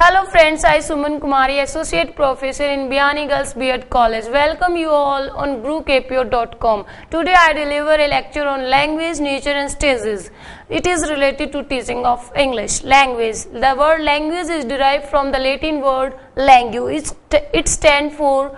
Hello friends, I Suman Kumari, Associate Professor in Biyani Girls B.Ed College. Welcome you all on GuruKPO.com. Today I deliver a lecture on language, nature and stages. It is related to teaching of English, language. The word language is derived from the Latin word langue. It stands for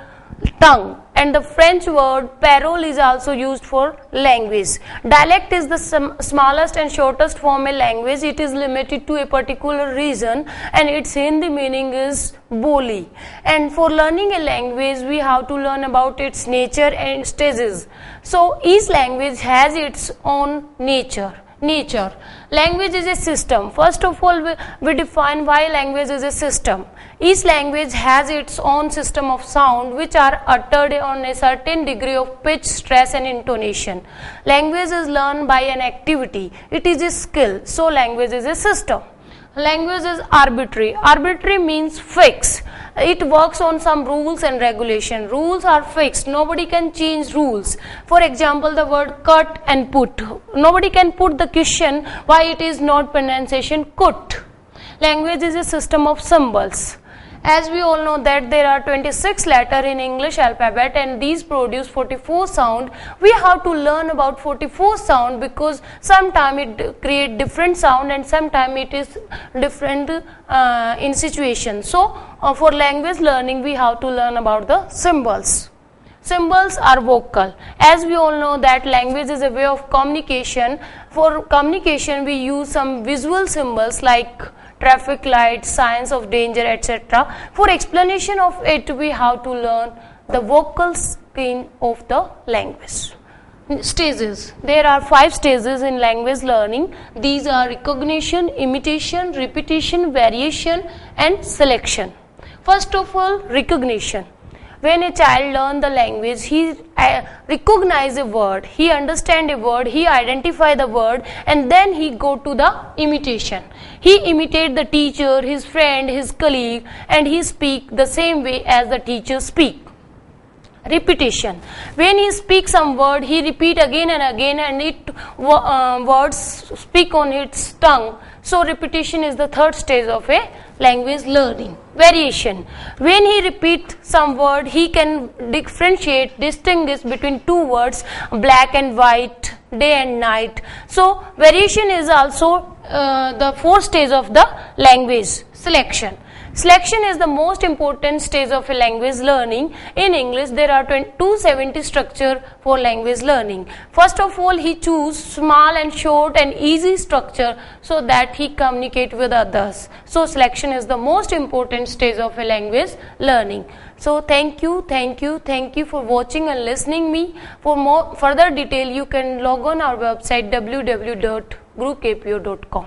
tongue, and the French word parole is also used for language. Dialect is the smallest and shortest form of language. It is limited to a particular region and its Hindi meaning is boli. And for learning a language we have to learn about its nature and stages. So each language has its own nature. Language is a system. First of all, we define why language is a system. Each language has its own system of sound which are uttered on a certain degree of pitch, stress and intonation. Language is learned by an activity. It is a skill. So language is a system. Language is arbitrary. Arbitrary means fixed. It works on some rules and regulation. Rules are fixed. Nobody can change rules. For example, the word cut and put. Nobody can put the question why it is not pronunciation kut. Language is a system of symbols. As we all know that there are 26 letters in English alphabet and these produce 44 sound. We have to learn about 44 sound because sometime it create different sound and sometime it is different in situation. So for language learning we have to learn about the symbols. Symbols are vocal. As we all know that language is a way of communication. For communication we use some visual symbols like traffic lights, signs of danger, etc. For explanation of it, we have to learn the vocal skin of the language. Stages. There are 5 stages in language learning. These are recognition, imitation, repetition, variation and selection. First of all, recognition. When a child learns the language, he recognize a word, he understand a word, he identify the word and then he go to the imitation. He imitate the teacher, his friend, his colleague and he speak the same way as the teacher speak. Repetition. When he speaks some word, he repeat again and again and words speak on its tongue. So repetition is the third stage of a language learning. Variation. When he repeat some word, he can distinguish between two words, black and white, day and night. So variation is also the fourth stage of the language. Selection. Selection is the most important stage of a language learning. In English, there are 270 structure for language learning. First of all, he choose small and short and easy structure so that he communicate with others. So selection is the most important stage of a language learning. So thank you for watching and listening me. For more further detail, you can log on our website www.gurukpo.com.